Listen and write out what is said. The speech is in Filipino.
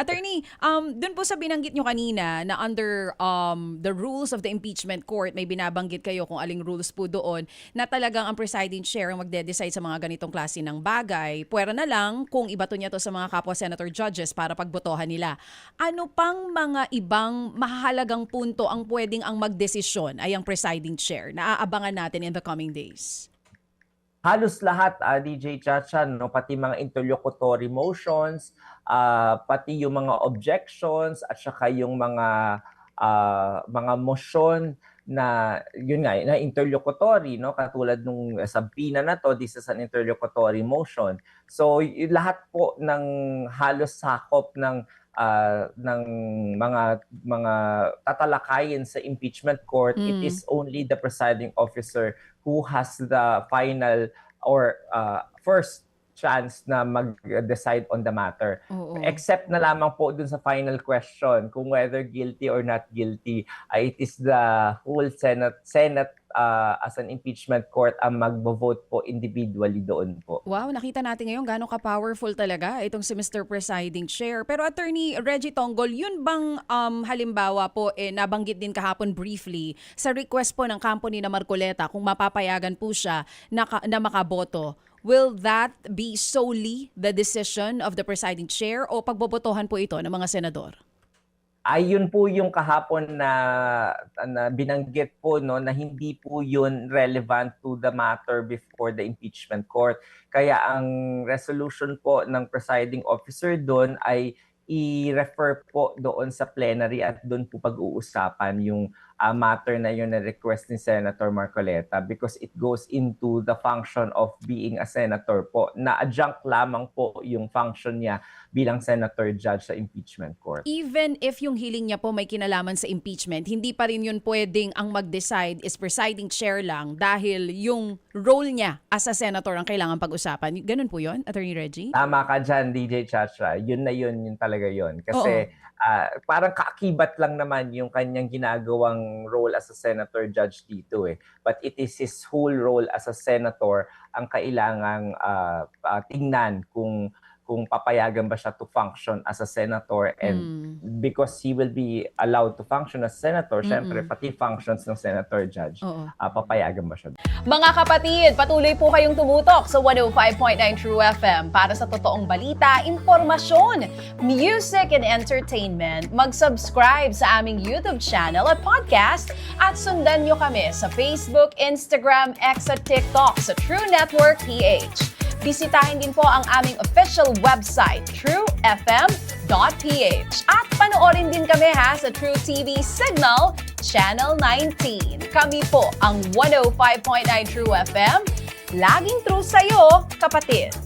Attorney, dun po sa binanggit nyo kanina na under the rules of the impeachment court, may binabanggit kayo kung aling rules po doon na talagang ang presiding chair ang magde-decide sa mga ganitong klase ng bagay. Pwera na lang kung ibato niya to sa mga kapwa senator judges para pagbotohan nila. Ano pang mga ibang mahalagang punto ang pwedeng ang magdesisyon ay ang presiding chair na aabangan natin in the coming days? Halos lahat, DJ Chacha, no, pati mga interlocutory motions, pati yung mga objections at saka yung mga motion na yun nga na interlocutory, no, katulad nung subpoena na to, this is an interlocutory motion. So lahat po ng halos sakop ng mga tatalakayin sa impeachment court, it is only the presiding officer who has the final or first chance na mag-decide on the matter. Except na lamang po dun sa final question kung whether guilty or not guilty, it is the whole Senate as an impeachment court ang mag-vote po individually doon po. Wow, nakita natin ngayon gano'ng ka-powerful talaga itong si Mr. Presiding Chair. Pero Attorney Reggie Tonggol, yun bang halimbawa po nabanggit din kahapon briefly sa request po ng kampo ni na Marcoleta kung mapapayagan po siya na makaboto? Will that be solely the decision of the presiding chair o pagbobotohan po ito ng mga senador? Ayun po yung kahapon na binanggit po, no, na hindi po yun relevant to the matter before the impeachment court. Kaya ang resolution po ng presiding officer doon ay i-refer po doon sa plenary at doon po pag-uusapan yung matter na yun na request ni Senator Marcoleta because it goes into the function of being a senator po, na adjunct lamang po yung function niya bilang senator judge sa impeachment court. Even if yung hiling niya po may kinalaman sa impeachment, hindi pa rin yun pwedeng ang mag-decide is presiding chair lang dahil yung role niya as a senator ang kailangan pag-usapan. Ganun po yun, Attorney Reggie? Tama ka dyan, DJ Chacha. Yun talaga yun. Kasi parang kaakibat lang naman yung kanyang ginagawang role as a senator judge dito eh. But it is his whole role as a senator ang kailangang tingnan kung papayagan ba siya to function as a senator, and because he will be allowed to function as senator, syempre pati functions ng senator judge, papayagan ba siya. Mga kapatid, patuloy po kayong tumutok sa 105.9 True FM para sa totoong balita, impormasyon, music and entertainment. Mag-subscribe sa aming YouTube channel at podcast at sundan nyo kami sa Facebook, Instagram, X at TikTok sa True Network PH. Bisitahin din po ang aming official website, truefm.ph. At panoorin din kami sa True TV Signal, Channel 19. Kami po ang 105.9 True FM. Laging true sa'yo, kapatid.